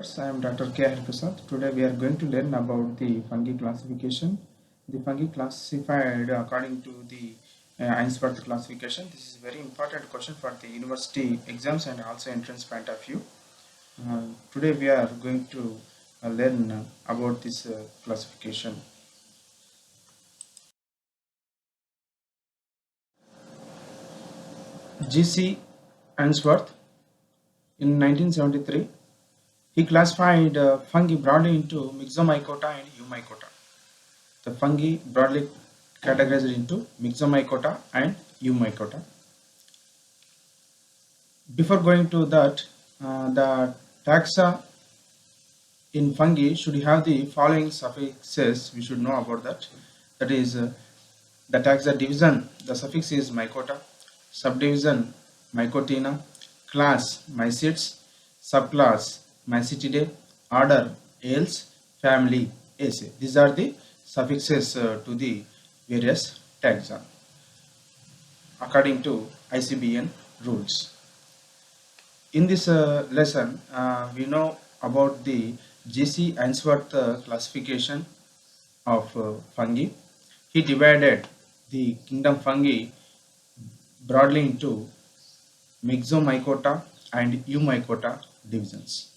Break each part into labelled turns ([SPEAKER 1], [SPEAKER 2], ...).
[SPEAKER 1] Viewers, I am Dr. K. Hariprasad. Today we are going to learn about the fungi classification. The fungi classified according to the Ainsworth classification. This is a very important question for the university exams and also entrance point of view. Today we are going to learn about this classification. G.C. Ainsworth in 1973. He classified fungi broadly into Myxomycota and Eumycota. The fungi broadly categorized into Myxomycota and Eumycota. Before going to that, the taxa in fungi should have the following suffixes. We should know about that. That is, the taxa division, the suffix is Mycota, subdivision Mycotina, class Mycetes, subclass Mycetidae, order Ales, family Ace. These are the suffixes to the various taxa according to ICBN rules. In this lesson, we know about the G.C. Ainsworth classification of fungi. He divided the kingdom fungi broadly into Myxomycota and Eumycota divisions.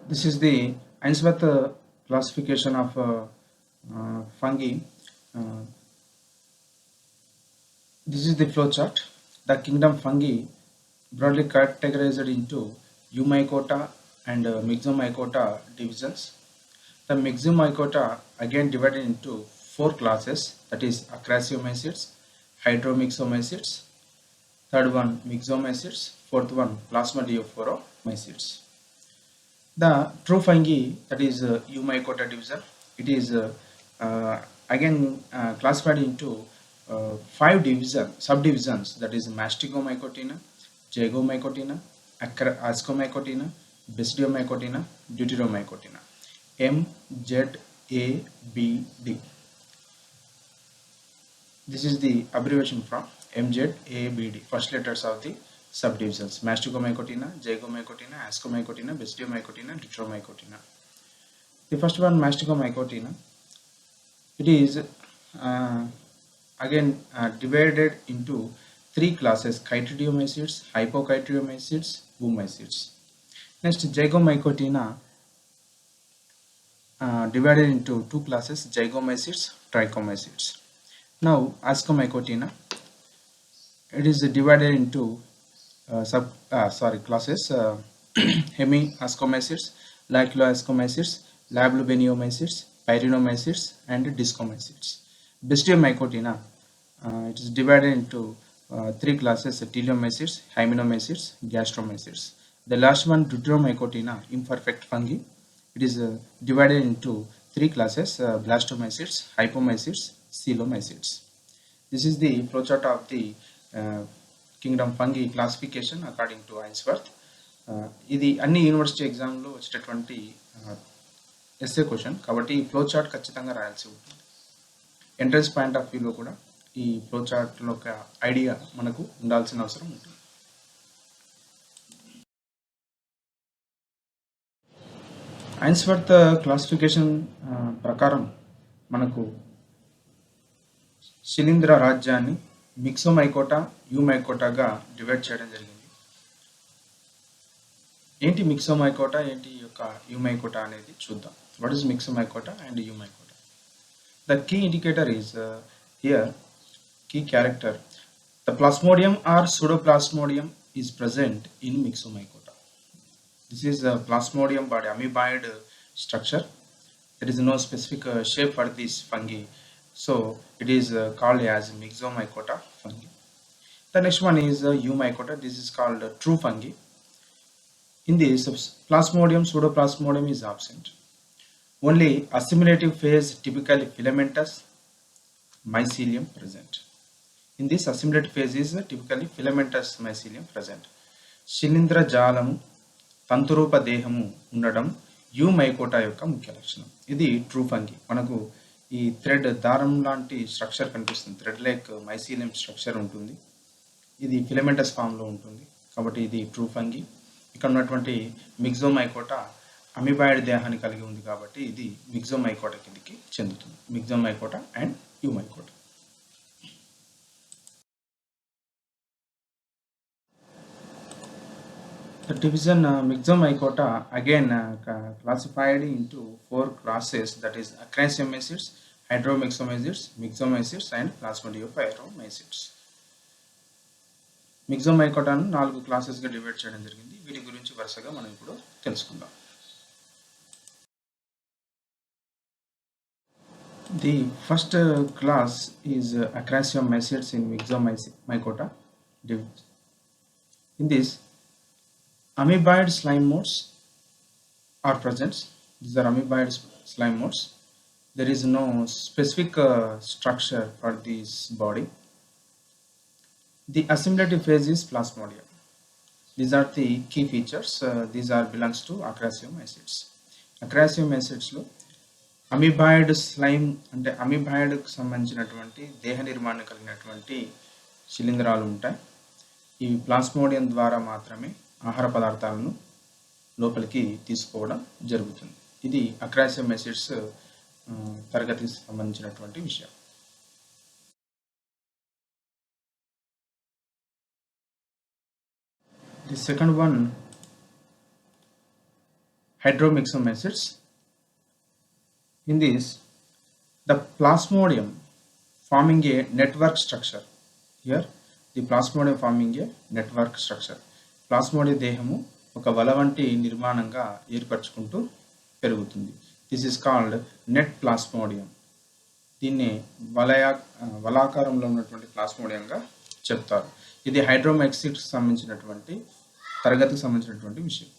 [SPEAKER 1] This is the Ainsworth classification of fungi. This is the flow chart. The kingdom fungi broadly categorized into Eumycota and Myxomycota divisions. The Myxomycota again divided into four classes, that is Acrasiomycetes, Hydromyxomycetes, third one Myxomycetes, fourth one Plasmodiophoromycetes. The true fungi, that is Eumycota division, it is again classified into five subdivisions, that is Mastigomycotina, Zygomycotina, Ascomycotina, Basidiomycotina, Deuteromycotina. M, Z, A, B, D. This is the abbreviation from MZ, A, B, D. First letters of the subdivisions: Mastigomycotina, Zygomycotina, Ascomycotina, Basidiomycotina, Deuteromycotina. The first one, Mastigomycotina, it is again divided into three classes: Chytridiomycetes, Hypochytridiomycetes, Oomycetes. Next, Zygomycotina divided into two classes: Zygomycetes, Trichomycetes. Now, Ascomycotina, it is divided into classes: Hemiascomycetes, Laculoascomycetes, Lablubeneomycetes, Pyrinomycetes, and Discomycetes. Basidiomycotina, it is divided into three classes: Teleomycetes, Hymenomycetes, Gastromycetes. The last one, Deuteromycotina, imperfect fungi, it is divided into three classes: Blastomycetes, Hypomycetes, Coelomycetes. This is the flowchart of the kingdom fungi classification according to Ainsworth. ఇది అన్ని university ఎగ్జామ్లో వచ్చేటటువంటి SA question కాబట్టి ఈ flow chart ఖచ్చితంగా రాయాల్సి ఉంటుంది. Entrance point of వ్యూలో కూడా ఈ ఫ్లో చార్ట్లో ఒక ఐడియా మనకు ఉండాల్సిన అవసరం ఉంటుంది. ఐన్స్వర్త్ క్లాసిఫికేషన్ ప్రకారం మనకు శిలీంధ్ర రాజ్యాన్ని మిక్సోమైకోటా, యూమైకోటాగా డివైడ్ చేయడం జరిగింది. ఏంటి మిక్సోమైకోటా, ఏంటి ఈ యొక్క యూమైకోటా అనేది చూద్దాం. What is Myxomycota and Eumycota? The key indicator is here, key character. The plasmodium or pseudoplasmodium is present in Myxomycota. This is a plasmodium body, amoeboid structure. There is no specific shape for this fungi, so it is called as Myxomycota fungi. The next one is Eumycota. This is called true fungi. In this, plasmodium, pseudoplasmodium is absent. Only assimilative phase, typically filamentous mycelium present. In this assimilative phase is typically filamentous mycelium present. శిలీంద్ర జాలము, తంతురూప దేహము ఉండడం యూమైకోటా యొక్క ముఖ్య లక్షణం. ఇది true fungi. మనకు ఈ thread దారం లాంటి స్ట్రక్చర్ కనిపిస్తుంది. థ్రెడ్ లైక్ మైసీలియం స్ట్రక్చర్ ఉంటుంది. ఇది ఫిలమెంటస్ ఫామ్లో ఉంటుంది కాబట్టి ఇది ట్రూ ఫంగి. ఇక్కడ ఉన్నటువంటి మిగ్జోమైకోటా అమీబాయిడ్ దేహాన్ని కలిగి ఉంది కాబట్టి ఇది మిగ్జోమైకోటా కిందికి చెందుతుంది. మిగ్జోమైకోటా and యూమైకోటా. The division Myxomycota again classified into 4 classes, that is Acrasiomycetes, Hydromyxomycetes, Myxomycetes and Plasmodiophyllomycetes. మిగ్జోమైకోటాను 4 క్లాసెస్గా డివైడ్ చేయడం జరిగింది. వీటి గురించి వరుసగా మనం ఇప్పుడు తెలుసుకుందాం. The first class is Acrasiomycetes in Myxomycota. In this, amoeboid slime modes are present. These are amoeboid slime modes. There is no specific structure for this body. The assimilative phase is plasmodium. These are the key features. These are belongs to Acrasiomycetes. Acrasiomycetes లో amoeboid slime అంటే అమీబాయిడ్కి సంబంధించినటువంటి దేహ నిర్మాణం కలిగినటువంటి శిలీంధ్రాలు ఉంటాయి. ఈ plasmodium ద్వారా మాత్రమే ఆహార పదార్థాలను లోపలికి తీసుకోవడం జరుగుతుంది. ఇది అక్రాసియోమైసిట్స్ తరగతికి సంబంధించినటువంటి విషయం. The second one, Hydromyxomycetes. In this, the plasmodium forming a network structure. Here, the plasmodium forming a network structure. Plasmodium దేహము ఒక వల వంటి నిర్మాణంగా ఏర్పరచుకుంటూ పెరుగుతుంది. This is called net plasmodium. దీన్ని వలాకారంలో ఉన్నటువంటి ప్లాస్మోడియంగా చెప్తారు. ఇది హైడ్రోమైక్సిట్కి సంబంధించినటువంటి తరగతికి సంబంధించినటువంటి విషయం.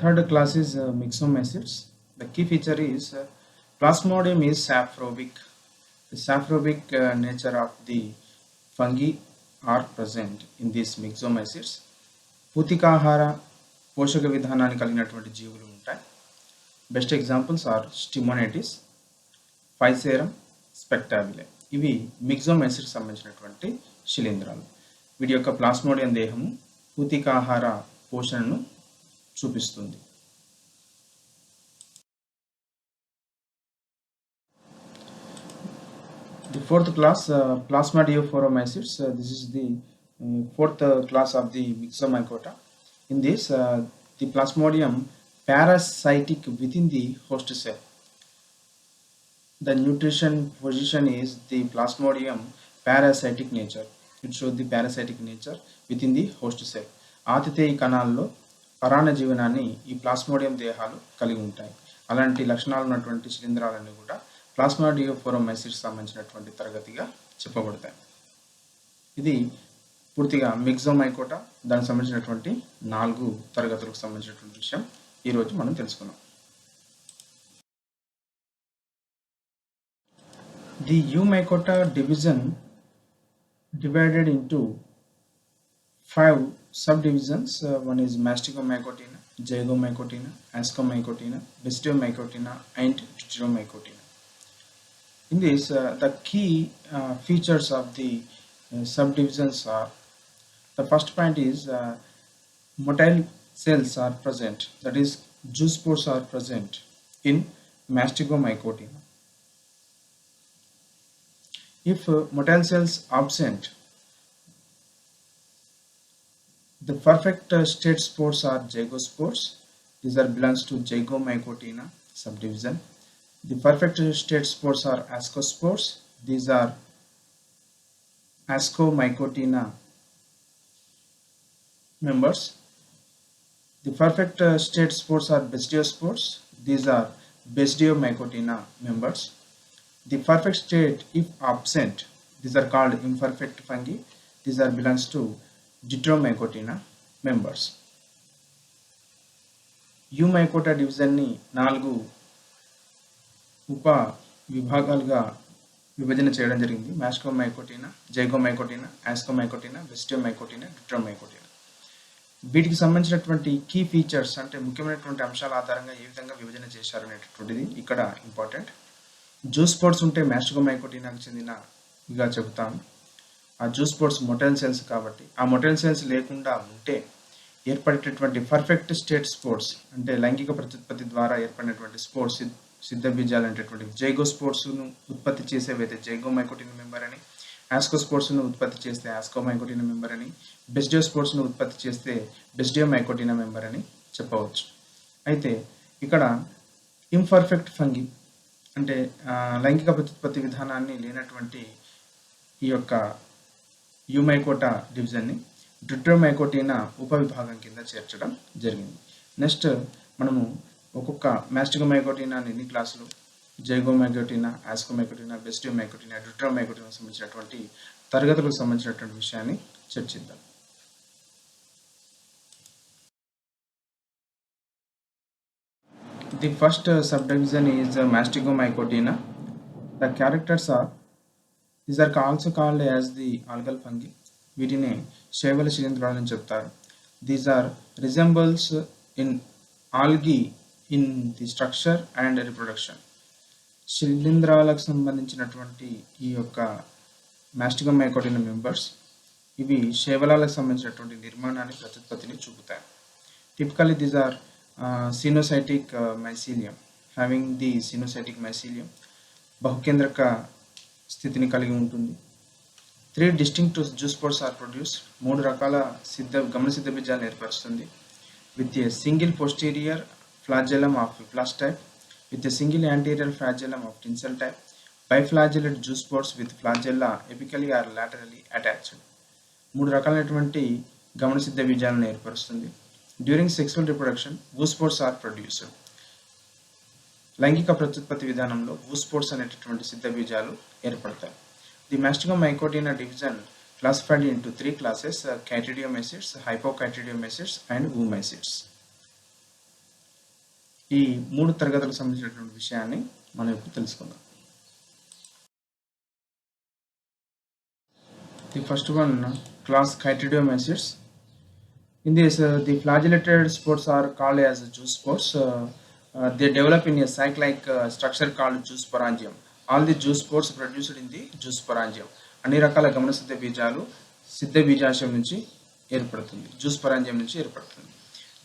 [SPEAKER 1] Third class is Myxomycetes. The key feature is plasmodium is saprobic. The saprobic nature of the fungi are present in these Myxomycetes. పూతికాహార పోషక విధానాన్ని కలిగినటువంటి జీవులు ఉంటాయి. Best examples are Stemonitis, Physarum, spectabile. ఇవి మిగ్జోమైసిట్స్ సంబంధించినటువంటి శిలీంధ్రాలు. వీటి యొక్క ప్లాస్మోడియం దేహము పూతికాహార పోషణను చూపిస్తుంది. The fourth class, Plasmodiophyllomycetes. This is the fourth class of the Myxomycota. In this, the plasmodium parasitic within the host cell. The nutrition position is the plasmodium parasitic nature. It shows the parasitic nature within the host cell. ఆతిథేయ కణాల్లో పరాణ జీవనాన్ని ఈ plasmodium దేహాలు కలిగి ఉంటాయి. అలాంటి లక్షణాలు ఉన్నటువంటి శిలీంధ్రాలన్నీ కూడా ప్లాస్మోడియోఫోరోమైసిట్స్ సంబంధించినటువంటి తరగతిగా చెప్పబడతాయి. ఇది పూర్తిగా మిగ్జోమైకోటా, దానికి సంబంధించినటువంటి 4 తరగతులకు సంబంధించినటువంటి విషయం ఈరోజు మనం తెలుసుకున్నాం. The Eumycota division divided into 5 subdivisions. One is Masticomycotina, Zygomycotina, Ascomycotina, Basidiomycotina and Deuteromycotina. In this, the key features of the subdivisions are, the first point is motile cells are present, that is zoospores are present in Masticomycotina. If motile cells absent, the perfect state spores are zygospores. These are belongs to Zygomycotina subdivision. The perfect state spores are ascospores. These are Ascomycotina members. The perfect state spores are Basidiospores. These are Basidiomycotina members. The perfect state, if absent, these are called imperfect fungi. These are belongs to Deuteromycotina members. Eumycota division ni 4 ఉప విభాగాలుగా విభజన చేయడం జరిగింది. మాస్కోమైకోటినా, జైగోమైకోటినా, ఆస్కోమైకోటినా, బెసిడియోమైకోటినా, డ్యూటెరోమైకోటినా. వీటికి సంబంధించినటువంటి key features అంటే ముఖ్యమైనటువంటి అంశాల ఆధారంగా ఏ విధంగా విభజన చేశారు అనేటటువంటిది ఇక్కడ ఇంపార్టెంట్. జూస్పోర్స్ ఉంటే మ్యాస్టిగోమైకోటినాకు చెందినవిగా చెబుతాం. ఆ జూస్పోర్స్ మొటైల్ సెల్స్ కాబట్టి ఆ మొటైల్ సెల్స్ లేకుండా ఉంటే ఏర్పడేటటువంటి పర్ఫెక్ట్ స్టేట్ స్పోర్ట్స్ అంటే లైంగిక ప్రత్యుత్పత్తి ద్వారా ఏర్పడినటువంటి స్పోర్ట్స్ సిద్ధ బీజాలు అనేటటువంటి జైగోస్పోర్స్ను ఉత్పత్తి చేసేవైతే జైగోమైకోటిన్ మెంబర్ అని, ఆస్కోస్పోర్స్ను ఉత్పత్తి చేస్తే ఆస్కోమైకోటిన్ మెంబర్ అని, బెస్డియోస్పోర్స్ను ఉత్పత్తి చేస్తే బెస్డియోమైకోటిన్ మెంబర్ అని చెప్పవచ్చు. అయితే ఇక్కడ ఇంపర్ఫెక్ట్ ఫంగి అంటే లైంగిక ప్రత్యుత్పత్తి విధానాన్ని లేనటువంటి ఈ యొక్క యూమైకోటా డివిజన్ని డ్యూటెరోమైకోటినా ఉపవిభాగం కింద చేర్చడం జరిగింది. నెక్స్ట్ మనము ఒక్కొక్క మ్యాస్టిగోమైకోటినా ఎన్ని క్లాసులు, జైగోమైకోటినా, ఆస్కోమైకోటినా, బెస్డియోమైకోటినా, డ్యూటెరోమైకోటినా సంబంధించినటువంటి తరగతులకు సంబంధించినటువంటి విషయాన్ని చర్చిద్దాం. The first subdivision is Mastigomycotina. The characters are these are also called as the algal fungi. వీటిని శైవల శిలీంధ్రాలు అని చెప్తారు. These are resembles in algae in the structure and reproduction. శిలీంధ్రాలకు సంబంధించినటువంటి ఈ యొక్క మ్యాస్టిగోమైకోటినా మెంబర్స్ ఇవి శైవలాలకు సంబంధించినటువంటి నిర్మాణాన్ని ప్రత్యుత్పత్తిని చూపుతాయి. Typically these are coenocytic mycelium having the coenocytic mycelium బహుకేంద్రక స్థితిని కలిగి ఉంటుంది. 3 distinct జూస్పోర్స్ ఆర్ ప్రొడ్యూస్డ్. 3 రకాల గమనసిద్ధ బీజాలను ఏర్పరుస్తుంది. With a single posterior flagellum of whiplash type, with a single anterior flagellum of tinsel type, biflagellate zoospores with flagella apically or laterally attached. 3 రకాలైనటువంటి గమనసిద్ధ బీజాలను ఏర్పరుస్తుంది. During sexual reproduction oospores are produced. లైంగిక ప్రత్యుత్పత్తి విధానంలో వూస్పోర్స్ అనేటటువంటి సిద్ధ బీజాలు ఏర్పడతాయి. The Mastigomycotina division classified into 3 classes: Chytridiomycetes, Hypocytridiomycetes, and Oomycetes. ఈ 3 తరగతులకు సంబంధించినటువంటి విషయాన్ని మనం ఇప్పుడు తెలుసుకుందాం. The first one, class Chytridiomycetes. In this, the flagellated spores are called as zoospores. They develop in a sac-like structure called zoosporangium. All the zoospores produced in the zoosporangium. అన్ని రకాల గమనసిద్ధ బీజాలు సిద్ధ బీజాశయం నుంచి ఏర్పడుతుంది, జూస్పరాంజియం నుంచి ఏర్పడుతుంది.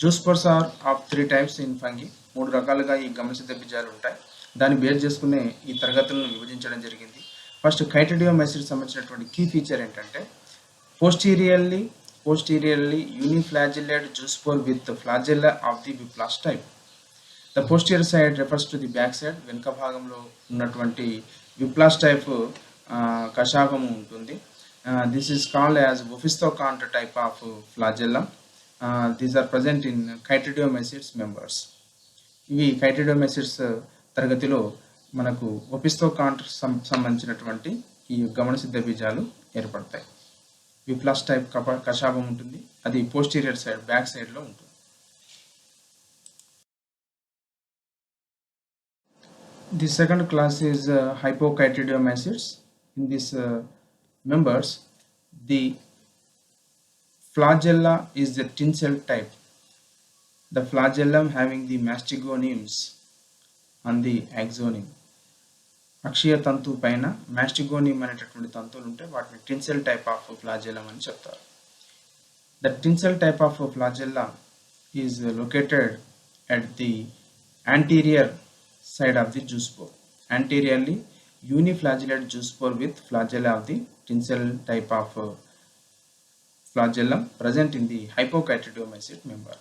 [SPEAKER 1] Zoospores are of 3 types in fungi. 3 రకాలుగా ఈ గమనసిద్ధ బీజాలు ఉంటాయి. దాన్ని బేస్ చేసుకునే ఈ తరగతులను విభజించడం జరిగింది. ఫస్ట్ కైట్రిడియోమైసిడ్స్ సంబంధించినటువంటి కీ ఫీచర్ ఏంటంటే posteriorly uniflagellate zoospore with flagella of the whiplash type. The posterior side refers to the back side. వెనుక భాగంలో ఉన్నటువంటి విప్లాస్ టైప్ కషాభము ఉంటుంది. This is called as opisthokont type of flagellum. These are present in Chytridiomycetes members. ఇవి Chytridiomycetes తరగతిలో మనకు ఒఫిస్తోకాంట్ సంబంధించినటువంటి ఈ గమనసిద్ధ బీజాలు ఏర్పడతాయి. విప్లాస్ టైప్ కషాభం ఉంటుంది, అది పోస్టీరియర్ సైడ్ బ్యాక్ సైడ్లో ఉంటుంది. The second class is Hypocytridiomycetes. In these members, the flagella is the tinsel type. The flagellum having the mastigoniums on the axonium. అక్షీయ తంతు పైన మాస్టిగోనియం అనేటటువంటి తంతువులు ఉంటే వాటిని టిన్సెల్ టైప్ ఆఫ్ ఫ్లాజెల్లం అని చెప్తారు. The tinsel type of flagella is located at the anterior side of the zoospore. Anteriorly, uniflagellate zoospore with flagella of the tinsel type of flagellum present in the Hypocytridiomycete member.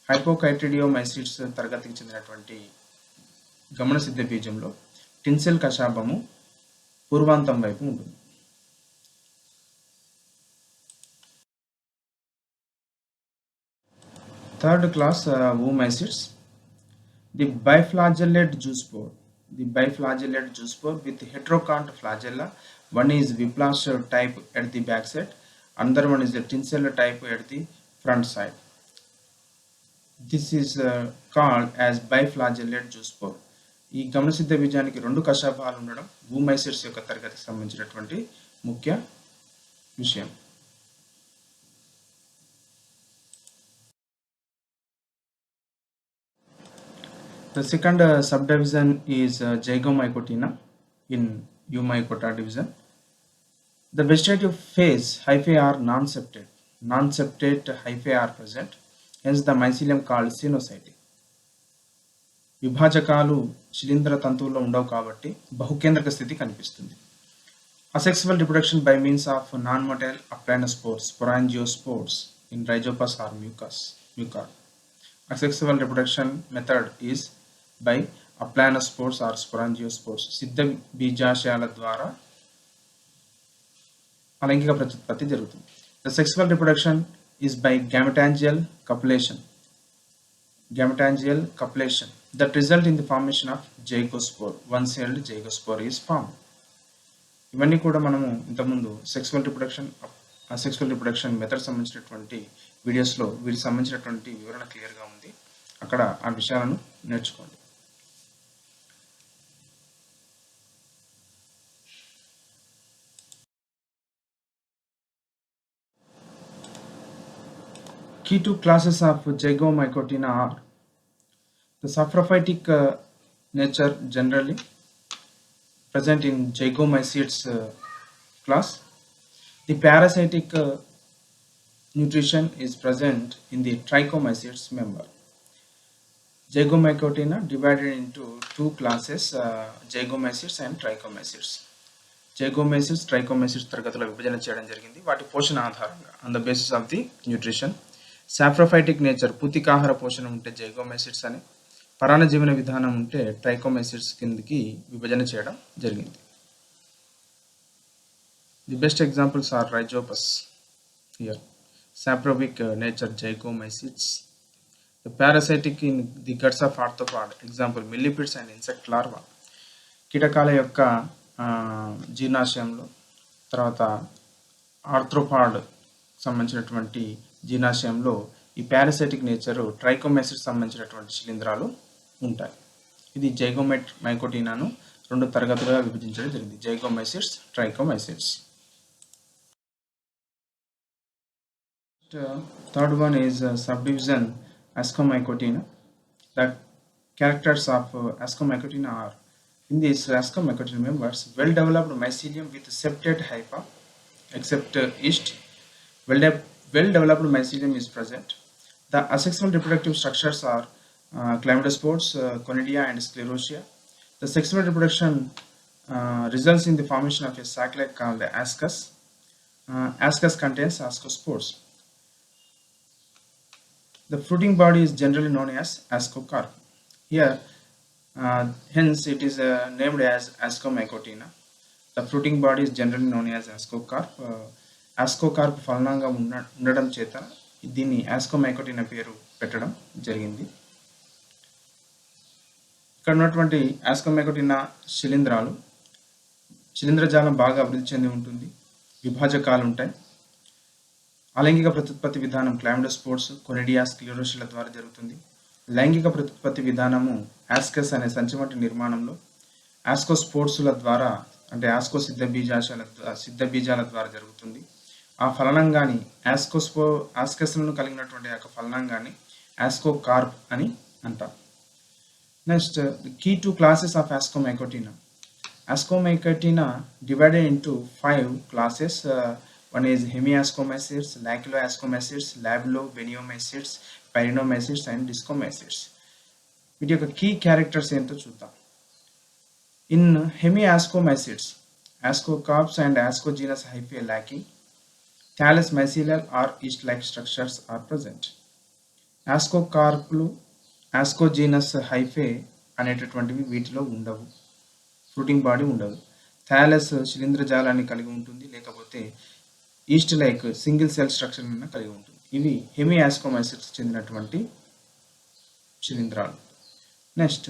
[SPEAKER 1] Hypocytridiomycetes తరగతికి చెందినటువంటి గమనసిద్ధ బీజంలో టిన్సెల్ కషాభము పూర్వాంతం వైపు ఉంటుంది. Third class, Oomycetes. The biflagellate zoospore. The biflagellate zoospore with heterocont flagella. One is Whiplash type at the back side, another one is the tinsel type at the front side. This is called as biflagellate zoospore. ఈ గమనసిద్ధ బీజానికి 2 కషాభాలు ఉండడం ఓమైసిడ్స్ యొక్క తరగతికి సంబంధించినటువంటి ముఖ్య విషయం. The second subdivision is Zygomycotina in Eumycota division. The vegetative phase hyphae are non-septate. Non-septate hyphae are present, hence the mycelium called sinusoid. విభాజకాలు శిలీంధ్ర తంతువుల్లో ఉండవు కాబట్టి బహుకేంద్రక స్థితి కనిపిస్తుంది. Asexual reproduction by means of non-motile aplanospores, sporangiosperms in Rhizopus or mucor. Asexual reproduction method is by aplanospores or sporangiosperms. సిద్ధ బీజాశయాల ద్వారా అలైంగిక ప్రత్యుత్పత్తి జరుగుతుంది. The sexual reproduction is by gametangial copulation. Gametangial copulation that result in the formation of zygospore. One-celled zygospore is formed. ఇవన్నీ కూడా మనము ఇంతకుముందు sexual reproduction method సంబంధించినటువంటి వీడియోస్లో వీటికి సంబంధించినటువంటి వివరణ క్లియర్గా ఉంది. అక్కడ ఆ విషయాలను నేర్చుకోండి. Key two classes of Zygomycotina are the saprophytic nature generally present in Zygomycetes class. The parasitic nutrition is present in the Trichomycetes member. Zygomycotina divided into two classes, Zygomycetes and Trichomycetes. Zygomycetes, Trichomycetes తరగతుల విభజన చేయడం జరిగింది వాటి పోషణ ఆధారంగా on the basis of the nutrition. Saprophytic nature పూతికాహార పోషణ ఉంటే Zygomycetes అని, పరాన్నజీవన విధానం ఉంటే ట్రైకోమైసిట్స్ కిందకి విభజన చేయడం జరిగింది. The best examples are Rhizopus here, saprobic nature Zygomycetes. The parasitic in the guts of arthropod, example millipedes and insect larva. కీటకాల యొక్క జీర్ణాశయంలో తర్వాత ఆర్థ్రోపాడ్ సంబంధించినటువంటి జీర్ణాశయంలో ఈ పారాసైటిక్ నేచరు ట్రైకోమైసిట్స్ సంబంధించినటువంటి శిలీంధ్రాలు ఉంటాయి. ఇది జైగోమైకోటినాను రెండు తరగతులుగా విభజించడం జరిగింది, జైగోమైసిట్స్, ట్రైకోమైసిట్స్. Third one is subdivision Ascomycotina. The characters of Ascomycotina are, in these Ascomycotina members, well-developed mycelium with septate hypha, except yeast. Well-developed mycelium is present. The asexual reproductive structures are chlamydospores, conidia and sclerotia. The sexual reproduction results in the formation of a sac-like called ascus. Ascus contains ascospores. The fruiting body is generally known as ascocarp. Here, hence it is named as Ascomycotina. The fruiting body is generally known as ascocarp. Ascocarp ఫలనంగా ఉండడం చేత దీన్ని Ascomycotina పేరు పెట్టడం జరిగింది. ఇక్కడ ఉన్నటువంటి Ascomycotina శిలీంధ్రాలు శిలీంధ్రజాలం బాగా అభివృద్ధి చెంది ఉంటుంది, విభాజకాలు ఉంటాయి. అలైంగిక ప్రత్యుత్పత్తి విధానం క్లామిడోస్పోర్స్, కొనిడియా, స్క్లెరోషియాల ద్వారా జరుగుతుంది. లైంగిక ప్రత్యుత్పత్తి విధానము ఆస్కస్ అనే సంచి వంటి నిర్మాణంలో ఆస్కోస్పోర్ట్స్ల ద్వారా అంటే ఆస్కో సిద్ధ బీజాల ద్వారా జరుగుతుంది. ఆ ఫలనంగాని ఆస్కస్లను కలిగినటువంటి యొక్క ఫలనంగాని ఆస్కోకార్ప్ అని అంటారు. నెక్స్ట్, కీ two classes of Ascomycotina. Ascomycotina divided into 5 classes. One is Hemiascomycetes, Laculoascomycetes, Labeloveniomycetes, Pyrinomycetes and Discomycetes. వీటి యొక్క కీ క్యారెక్టర్స్ ఏంటో చూద్దాం. In Hemiascomycetes, ascocarps and ascogenous hyphae lacking, thallus mycelial or yeast-like structures are present. Ascocarpలు ascogenous hyphae అనేటటువంటివి వీటిలో ఉండవు, fruiting body ఉండదు. Thallus శిలీంధ్రజాలాన్ని కలిగి ఉంటుంది, లేకపోతే yeast like single cell structure కలిగి ఉంటుంది. ఇవి హెమియాస్కోమైసిట్స్ చెందినటువంటి శిలీంధ్రాలు. Next,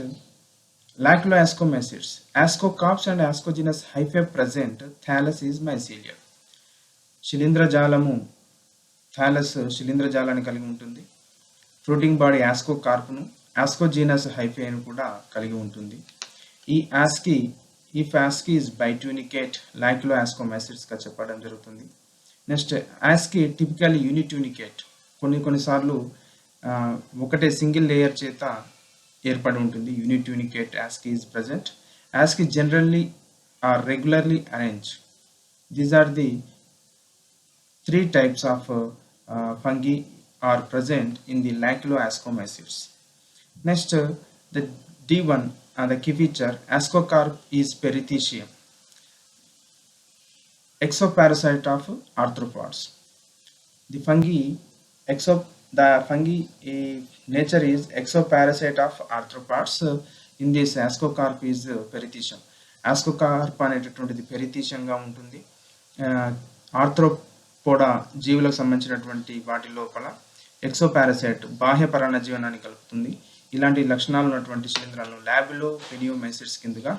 [SPEAKER 1] Laculoascomycetes, ascocarps and ascogenous hyphae present, thallus is mycelial. శిలీంధ్రజాలము థాలస్ శిలీంధ్రజాలాన్ని కలిగి ఉంటుంది, ఫ్రూటింగ్ బాడీ ఆస్కోకార్ప్ను, ఆస్కోజీనస్ హైఫేను కూడా కలిగి ఉంటుంది. ఈ ఫాస్కీ ఇస్ బైట్యూనికేట్ లాక్యులోఆస్కోమైసిట్స్గా చెప్పడం జరుగుతుంది. నెక్స్ట్, ఆస్కీ టిపికల్లీ యూనిట్యూనికేట్, కొన్నిసార్లు ఒకటే సింగిల్ లేయర్ చేత ఏర్పడి ఉంటుంది. Unit tunicate ASCII is present. ASCII generally are regularly arranged. These are the three types of fungi are present in the Laculo-ascomycetes. Next, the D1, the key feature, ascocarp is perithecium, exoparasite of arthropods. The fungi nature is exoparasite of arthropods. In this ascocarp is perithecium. Ascocarp అనేటటువంటిది పెరిథీషియంగా ఉంటుంది. Arthropoda జీవులకు సంబంధించినటువంటి వాటి లోపల ఎక్సోపారసైట్ బాహ్య పరాన్నజీవనాన్ని కలుపుతుంది. ఇలాంటి లక్షణాలు ఉన్నటువంటి శిలీంధ్రాలను ల్యాబులో పెనియోమైసిడ్స్ కిందగా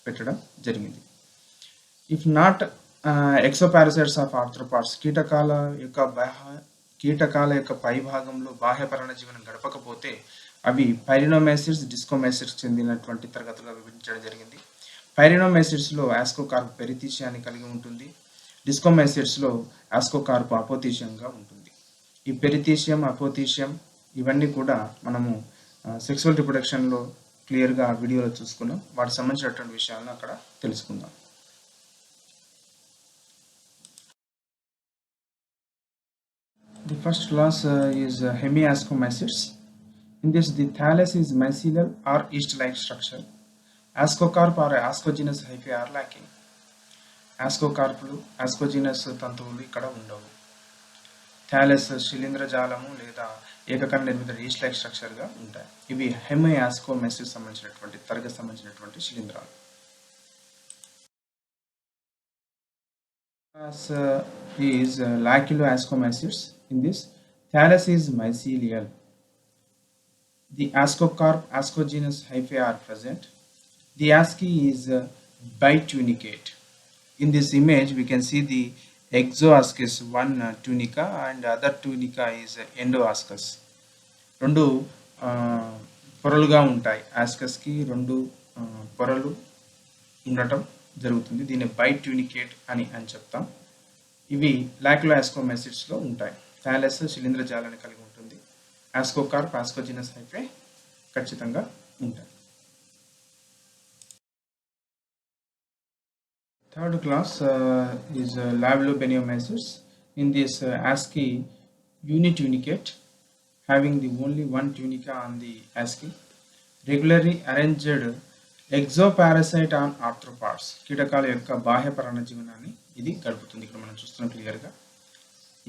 [SPEAKER 1] పెట్టడం జరిగింది. ఇఫ్ నాట్ ఎక్సోపారసైట్స్ ఆఫ్ ఆర్థ్రోపాడ్స్ కీటకాల యొక్క పై భాగంలో బాహ్య పరాన్నజీవనం గడపకపోతే అవి పైరినోమైసిడ్స్, డిస్కోమైసిడ్స్ చెందినటువంటి తరగతులుగా విభజించడం జరిగింది. పైరినోమైసిడ్స్లో ఆస్కోకార్ప్ పెరిథీషియాన్ని కలిగి ఉంటుంది. డిస్కోమైసిడ్స్లో ఆస్కోకార్ప్ అపోథీషియంగా ఉంటుంది. ఈ పెరిథీషియం, అపోథీషియం ఇవన్నీ కూడా మనము సెక్సువల్ రిప్రొడక్షన్లో క్లియర్గా వీడియోలో చూసుకున్నాం. వాటికి సంబంధించినటువంటి విషయాలను అక్కడ తెలుసుకుందాం. The first class is hemiascomycetes. In this, the thallus is mycelial or yeast-like structure. Ascocarp or ascogenous hyphae are lacking. ఆస్కోకార్పులు, ఆస్కోజినస్ తంతువులు ఇక్కడ ఉండవు. థాలస్ శిలీంధ్రజాలము లేదా ఏకకణ నిర్మిత ఈస్ట్ లైక్ స్ట్రక్చర్గా ఉంటాయి. ఇవి హెమియాస్కోమైసిస్ సంబంధించినటువంటి తరగతి సంబంధించినటువంటి శిలీంధ్రాలు. Is Laculo-ascomycetes. In this, thallus is mycelial. The ascocarp, ascogenous hyphae are present. The ASCII is bitunicate. In this image, we can see the exoascus, one tunica, and other tunica is endoascus. రెండు పొరలుగా ఉంటాయి. ఆస్కస్కి రెండు పొరలు ఉండటం జరుగుతుంది. దీన్ని బైట్యూనికేట్ అని చెప్తాం. ఇవి లాక్యులో-ఆస్కోమైసిడ్స్లో ఉంటాయి. థాలస్ శిలీంధ్రజాలాన్ని కలిగి ఉంటుంది. ఆస్కోకార్ప్, ఆస్కోజినస్ హైఫే ఖచ్చితంగా ఉంటాయి. Third class is Lavulobeniomycetes. In this ASCII unitunicate, having the only one tunica on the ASCII, regularly arranged exoparasite on arthropods. కీటకాల యొక్క బాహ్య పరాన్నజీవనాన్ని ఇది గడుపుతుంది. ఇక్కడ మనం చూస్తున్నాం క్లియర్గా.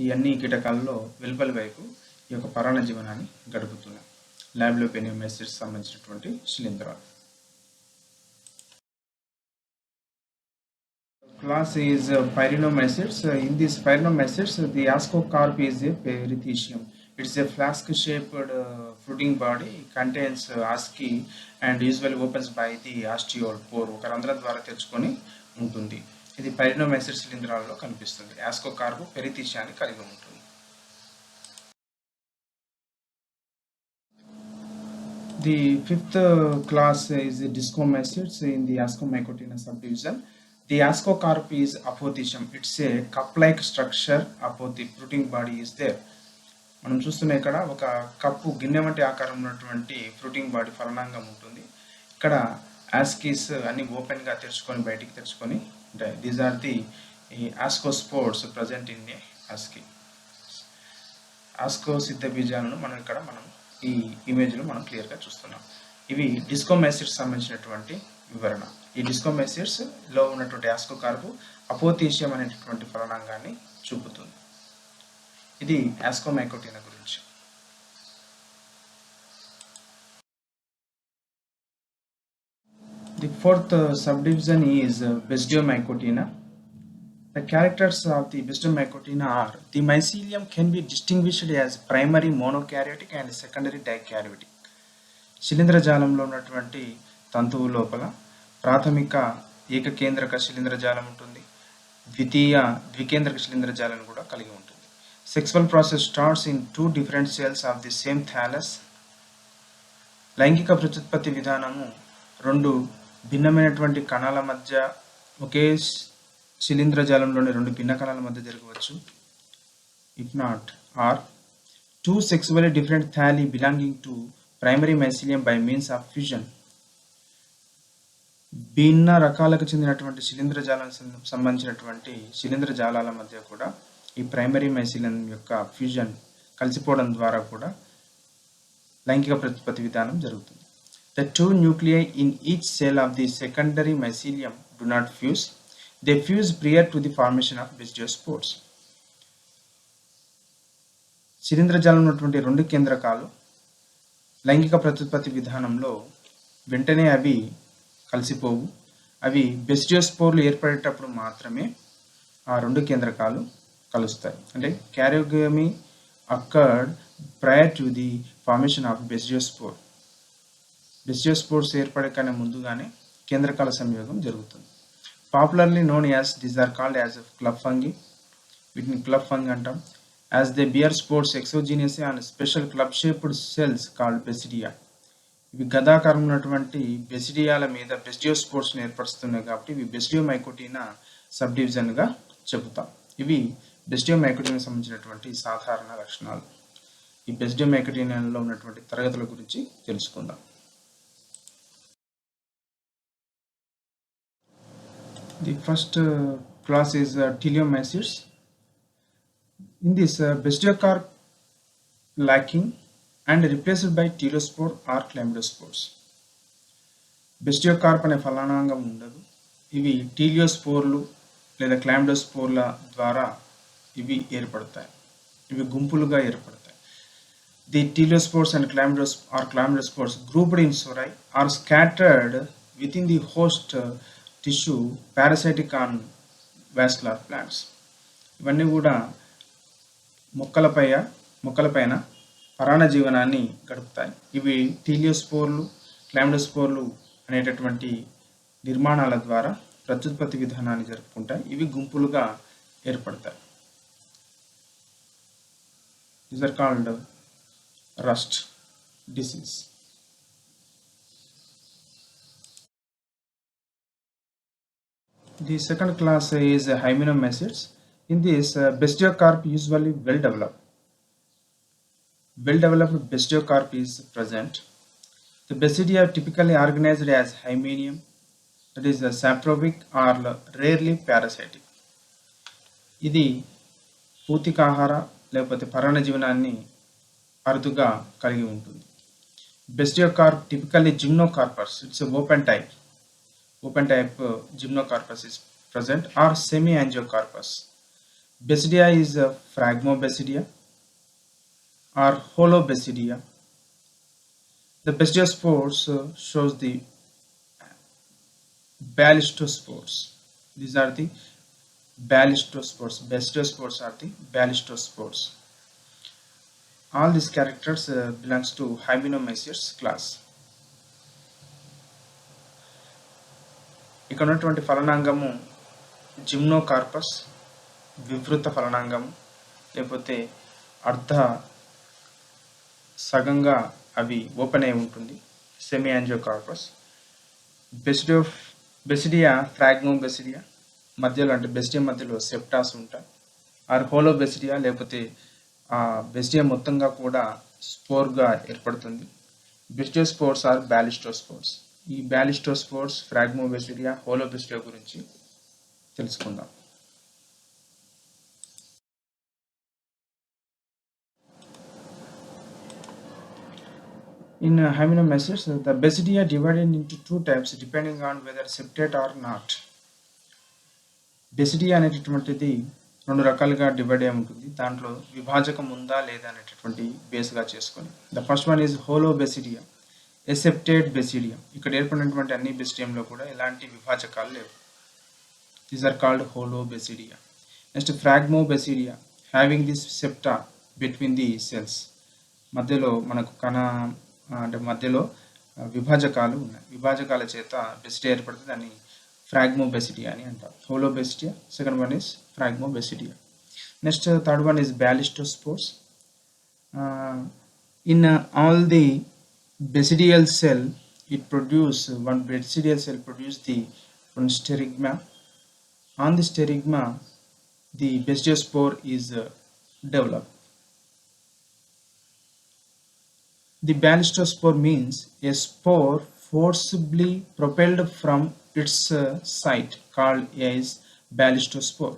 [SPEAKER 1] ఈ అన్ని కీటకాలలో వెలుపలి వైపు ఈ యొక్క పరాన్నజీవనాన్ని గడుపుతున్నాయి. లాబులోబెనియోమైసిట్స్ సంబంధించినటువంటి శిలీంధ్రాలు. Class is Pyrinomycetes. In this Pyrinomycetes, the ascocarp is a perithecium. It's a flask-shaped fruiting body. It contains ASCII and usually opens by the ostiole pore. ఒక రంధ్రం ద్వారా తెరుచుకొని ఉంటుంది. ఇది Pyrinomycetes శిలీంధ్రాలలో కనిపిస్తుంది. ఆస్కోకార్ప్ పెరిథీషియాన్ని కలిగి ఉంటుంది. The fifth class is Discomycetes in the Ascomycotina subdivision. The ascocarp is apothecium. It's a cup-like structure. The fruiting body is there. మనం చూస్తున్న ఇక్కడ ఒక కప్పు గిన్నె వంటి ఆకారం ఉన్నటువంటి ఫ్రూటింగ్ బాడీ ఫలనాంగం ఉంటుంది. ఇక్కడ ఆస్కీస్ అన్ని ఓపెన్గా తెరుచుకొని బయటికి తెరుచుకొని ఉంటాయి. These are the ascospores present in a asci. ఆస్కో సిద్ధ బీజాలను మనం ఈ ఇమేజ్లో మనం క్లియర్గా చూస్తున్నాం. ఇవి డిస్కోమైసిడ్స్ సంబంధించినటువంటి వివరణ. ఈ డిస్కోమైసిడ్స్ లో ఉన్నటువంటి ఆస్కోకార్ప్ అపోథీషియం అనేటటువంటి ఫలనాంగాన్ని చూపుతుంది. ఇది ఆస్కోమైకోటినా గురించి. The fourth subdivision is Basidiomycotina. The characters of the Basidiomycotina are the mycelium can be distinguished as primary monokaryotic and secondary dikaryotic. శిలీంధ్రజాలంలో ఉన్నటువంటి తంతువు లోపల ప్రాథమిక ఏకకేంద్రక శిలీంధ్రజాలం ఉంటుంది. ద్వికేంద్రక శిలీంధ్రజాలం కూడా కలిగి ఉంటుంది. Sexual process starts in 2 different cells of the same thallus. లైంగిక ప్రత్యుత్పత్తి విధానము 2 భిన్నమైనటువంటి కణాల మధ్య ఒకే శిలీంధ్రజాలంలోని 2 భిన్న కణాల మధ్య జరగవచ్చు. If not are 2 sexually different thalli belonging to primary mycelium by means of fusion. భిన్న రకాలకు చెందినటువంటి శిలీంధ్రజాలానికి సంబంధించినటువంటి శిలీంధ్రజాలాల మధ్య కూడా ఈ ప్రైమరీ మైసీలియం యొక్క ఫ్యూజన్ కలిసిపోవడం ద్వారా కూడా లైంగిక ప్రత్యుత్పత్తి విధానం జరుగుతుంది. The two nuclei in each cell of the secondary mycelium do not fuse. They fuse prior to the formation of basidiospores. శిలీంధ్రజాలం ఉన్నటువంటి రెండు కేంద్రకాలు లైంగిక ప్రత్యుత్పత్తి విధానంలో వెంటనే అవి కలిసిపోవు. అవి బెసిడియోస్పోర్లు ఏర్పడేటప్పుడు మాత్రమే ఆ రెండు కేంద్రకాలు కలుస్తాయి. అంటే karyogamy occurred prior to the formation of basidiospore. Basidiospores ఏర్పడకనే ముందుగానే కేంద్రకాల సంయోగం జరుగుతుంది. Popularly known as these are called as club fungi. వీటిని క్లబ్ ఫంగి అంటాం. As they bear spores exogenous and special club shaped cells called basidia. ఇవి గదాకారం ఉన్నటువంటి బెసిడియాల మీద బెసిడియోస్పోర్స్ని ఏర్పరుస్తున్నాయి కాబట్టి ఇవి బెసిడియోమైకోటినా సబ్ డివిజన్గా చెబుతాం. ఇవి బెసిడియోమైకోటినాకు సంబంధించినటువంటి సాధారణ లక్షణాలు. ఈ బెసిడియోమైకోటినాలో ఉన్నటువంటి తరగతుల గురించి తెలుసుకుందాం. The first class is teleomycetes. In this, Bestiocarp lacking and replaced by teleospore or chlamydospores. Bestiocarp అనే ఫలానాంగం ఉండదు. ఇవి టీలియోస్పోర్లు లేదా క్లామిడోస్పోర్ల ద్వారా ఇవి ఏర్పడతాయి. ఇవి గుంపులుగా ఏర్పడతాయి. The teleospores and chlamydospores grouped in sori are scattered within the host tissue parasitic on vascular plants. ఇవన్నీ కూడా మొక్కలపైన పరాన్నజీవనాన్ని గడుపుతాయి. ఇవి టీలియోస్పోర్లు క్లామిడోస్పోర్లు అనేటటువంటి నిర్మాణాల ద్వారా ప్రత్యుత్పత్తి విధానాన్ని జరుపుకుంటాయి. ఇవి గుంపులుగా ఏర్పడతాయి. These are called rust disease. The second class is hymenomycetes. In this, Bestiocarp usually well developed. Well-developed Bestiocarp is present. The Basidia are typically organized as hymenium, that is saprobic or rarely parasitic. ఇది పూతికాహార లేకపోతే పరాన్నజీవనాన్ని అరుదుగా కలిగి ఉంటుంది. Bestiocarp typically gymnocarpus. It's a open type gymnocarpus is present or semi-angiocarpus. Basidia is Phragmobasidia or Holobasidia. The Bestiospores shows the Ballistospores. These are the Ballistospores. Bestiospores are the Ballistospores. All these characters belongs to hymenomycetes class. ఇక్కడ ఉన్నటువంటి ఫలనాంగము జిమ్నోకార్పస్, వివృత ఫలనాంగము లేకపోతే అర్ధ సగంగా అవి open అయి ఉంటుంది, semi యాంజియోకార్పస్. బెసిడియా ఫ్రాగ్మోబెసిడియా మధ్యలో అంటే బెసిడియా మధ్యలో సెప్టాస్ ఉంటాయి. ఆర్ హోలోబెసిడియా లేకపోతే ఆ బెసిడియా మొత్తంగా కూడా స్పోర్గా ఏర్పడుతుంది. బెసిడియోస్పోర్స్ ఆర్ బ్యాలిస్టోస్పోర్స్. ఈ బ్యాలిస్టోస్పోర్స్, ఫ్రాగ్మోబెసిడియా, హోలోబెసిడియా గురించి తెలుసుకుందాం. In hymenomycetes, the Basidia are divided into two types depending on whether septate or not. బెసిడియా అనేటటువంటిది రెండు రకాలుగా డివైడ్ అయి ఉంటుంది. దాంట్లో విభాజకం ఉందా లేదా అనేటటువంటి బేస్గా చేసుకొని. The first one is holobasidia, aseptate basidium. ఇక్కడ ఏర్పడినటువంటి అన్ని బెసిడియంలో కూడా ఎలాంటి విభాజకాలు లేవు. These are called holobasidia. Next phragmobasidia, having this septa between the cells. మధ్యలో మనకు అంటే మధ్యలో విభాజకాలు ఉన్నాయి. విభాజకాల చేత బెసిడియా ఏర్పడుతుంది. దాన్ని ఫ్రాగ్మోబెసిడియా అని అంటారు. Holobasidia. Second one is phragmobasidia. Next third one is ballistospores. In all the basidial cell, one basidial cell produce the one sterigma. On the sterigma, the basidospore is developed. The ballistospore means a spore forcibly propelled from its site called as ballistospore.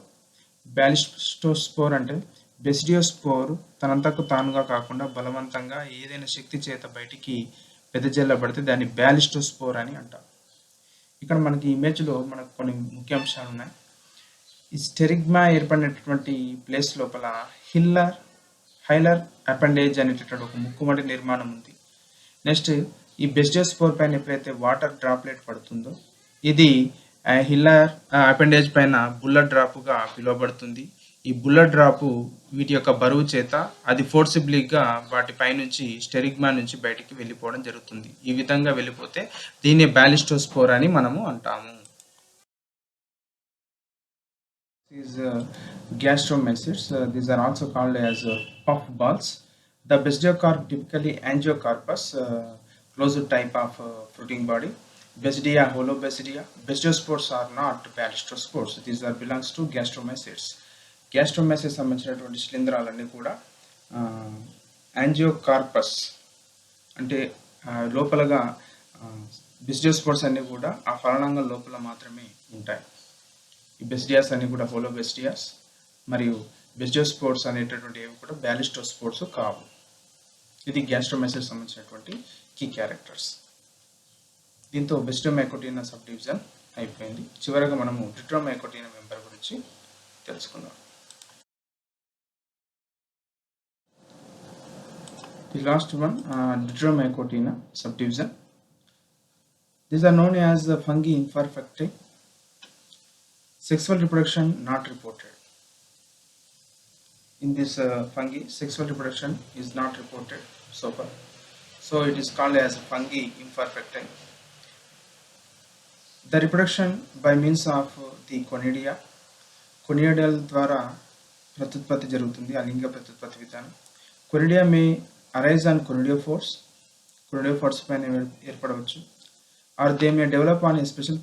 [SPEAKER 1] బ్యాలిస్టోస్పోర్ అంటే బెసిడియోస్పోర్ తనంతకు తానుగా కాకుండా బలవంతంగా ఏదైనా శక్తి చేత బయటికి వెదజల్లబడితే దాన్ని బ్యాలిస్టోస్పోర్ అని అంటారు. ఇక్కడ మనకి ఇమేజ్లో మనకు కొన్ని ముఖ్య అంశాలు ఉన్నాయి. ఈ స్టెరిగ్మా ఏర్పడినటువంటి ప్లేస్ లోపల హైలర్ అపెండేజ్ అనేటటువంటి ఒక ముక్కుమడి నిర్మాణం ఉంది. నెక్స్ట్ ఈ బెసిడియోస్పోర్ పైన ఎప్పుడైతే వాటర్ డ్రాప్లెట్ పడుతుందో ఇది హిల్లర్ అపెండేజ్ పైన బుల్లెట్ డ్రాప్గా పిలువబడుతుంది. ఈ బుల్లెట్ డ్రాప్ వీటి యొక్క బరువు చేత అది ఫోర్సిబ్లీగా వాటి పైనుంచి స్టెరిగ్మా నుంచి బయటికి వెళ్ళిపోవడం జరుగుతుంది. ఈ విధంగా వెళ్ళిపోతే దీన్ని బ్యాలిస్టోస్పోర్ అని మనము అంటాము. These gastromesoids, these are also called as puff balls. The basidiocarp typically angiocarpus, closed type of fruiting body. Basidia, holobasidia. Basidiospores are not ballistospores. These are belongs to gastromesoids. Gastromesoids సంబంధించినటువంటి శిలీంధ్రాలన్నీ కూడా యాంజియోకార్పస్ అంటే లోపలగా బెసిడియోస్పోర్స్ అన్నీ కూడా ఆ ఫలనాంగం లోపల మాత్రమే ఉంటాయి. ఈ బెసిడియాస్ అన్ని కూడా హోలోబెసిడియాస్ మరియు బెసిడియోస్పోర్స్ అనేటటువంటి ఏవి కూడా బ్యాలిస్టోస్పోర్స్ కావు. ఇది గ్యాస్ట్రోమెసైడ్స్ సంబంధించినటువంటి కీ క్యారెక్టర్స్. దీంతో బెసిడోమైకోటినా సబ్ డివిజన్ అయిపోయింది. చివరగా మనము డిట్రోమైకోటినా మెంబర్ గురించి తెలుసుకుందాం. The last one, Ditromycotina subdivision. These are known as the fungi imperfecti. Sexual reproduction not reported. In this fungi, sexual reproduction is not reported so far. So it is called as fungi imperfecti. The reproduction by means of the conidia. Conidial ద్వారా ప్రత్యుత్పత్తి జరుగుతుంది. ఆ లింగ ప్రత్యుత్పత్తి విధానం. Conidia may arise on conidiophores. Conidiophores పైన ఏర్పడవచ్చు. Or they may develop on a special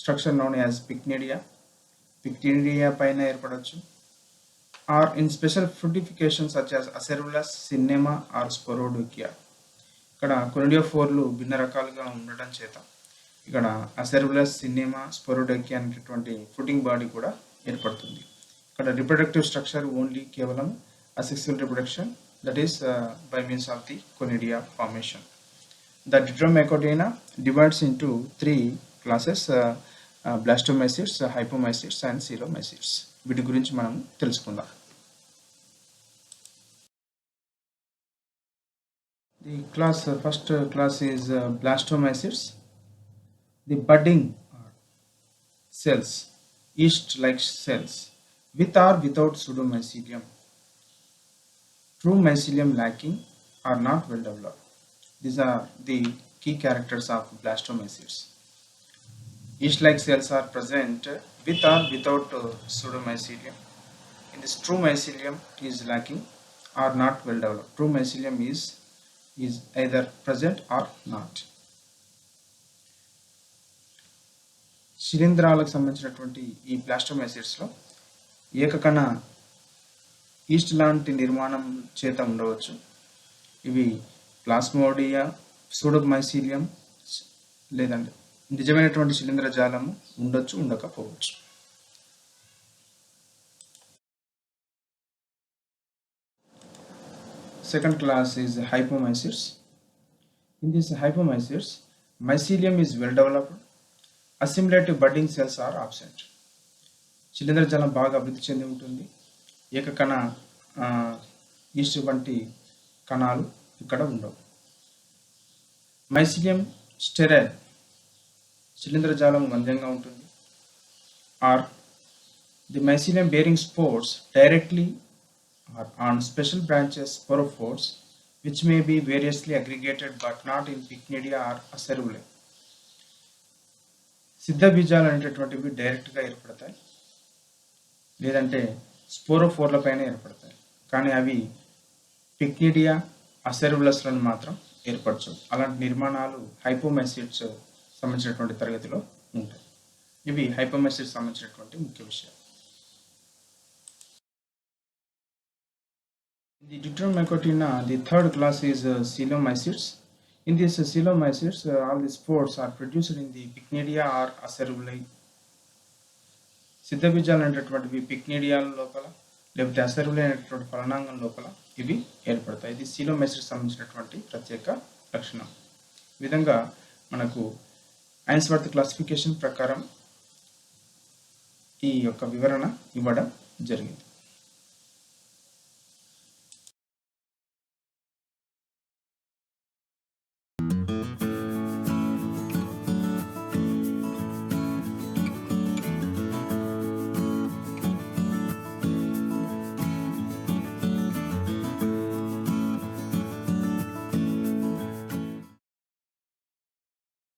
[SPEAKER 1] structure known as pycnidia. Pycnidia పైన ఏర్పడవచ్చు. Or in special fructification such as Acerulus, Cinema or Sporodokia. ఇక్కడ కొనిడియోఫోర్లు భిన్న రకాలుగా ఉండటం చేత ఇక్కడ అసెరులస్, సినిమా, స్పోరోడోకియా అనేటటువంటి ఫ్రూటింగ్ బాడీ కూడా ఏర్పడుతుంది. ఇక్కడ రిప్రొడక్టివ్ స్ట్రక్చర్ ఓన్లీ కేవలం asexual reproduction, that is by means of the conidia formation. The Deuteromycotina divides into 3 classes, Blastomycetes, Hyphomycetes and Coelomycetes. వీటి గురించి మనం తెలుసుకుందాం. The first class is blastomycetes. The budding cells, yeast-like cells, with or without pseudomycelium. True mycelium lacking or not well developed. These are the key characters of blastomycetes. Yeast-like cells are present with or without pseudomycelium. In this, true mycelium is lacking or not well developed. True mycelium is either present or not. శిలీంధ్రాలకు సంబంధించినటువంటి ఈ బ్లాస్టోమైసిడ్స్లో ఏకకణ east లాంటి నిర్మాణం చేత ఉండవచ్చు. ఇవి ప్లాస్మోడియా, సూడోమైసీలియం లేదంటే నిజమైనటువంటి శిలీంధ్ర జాలము ఉండొచ్చు, ఉండకపోవచ్చు. Second class is hypomycetes. In this hypomycetes, mycelium is well developed. Assimilative budding cells are absent. శిలీంధ్ర జాలం బాగా అభివృద్ధి చెంది ఉంటుంది. ఏకకణ ఈస్ట్ వంటి కణాలు ఇక్కడ ఉండవు. మైసిలియం స్టెరైల్, శిలీంధ్ర జాలం మందంగా ఉంటుంది. Or the mycelium bearing spores directly or on special branches sporophores, which may be variously aggregated but not in pycnidia or acerulae. సిద్ధ బీజాలు అనేటటువంటివి డైరెక్ట్గా ఏర్పడతాయి, లేదంటే స్పోరోఫోర్ల పైన ఏర్పడతాయి. కానీ అవి పిక్నిడియా, అసెరులస్లను మాత్రం ఏర్పరచవు. అలాంటి నిర్మాణాలు హైపోమైసిడ్స్ సంబంధించినటువంటి తరగతిలో ఉంటాయి. ఇవి హైపోమైసిడ్స్ సంబంధించినటువంటి ముఖ్య విషయాలు. The Deuteromycotina, the third class is coelomycetes. In these coelomycetes, all the spores are produced in the pycnidia or acerulae. సిద్ధబీజాలు అనేటటువంటివి పిక్నిడియాల లోపల లేకపోతే అసెరులే అనేటటువంటి ఫలనాంగం లోపల ఇవి ఏర్పడతాయి. ఇది సీలోమైసిస్ సంబంధించినటువంటి ప్రత్యేక లక్షణం. ఈ విధంగా మనకు ఐన్స్వర్త్ క్లాసిఫికేషన్ ప్రకారం ఈ యొక్క వివరణ ఇవ్వడం జరిగింది.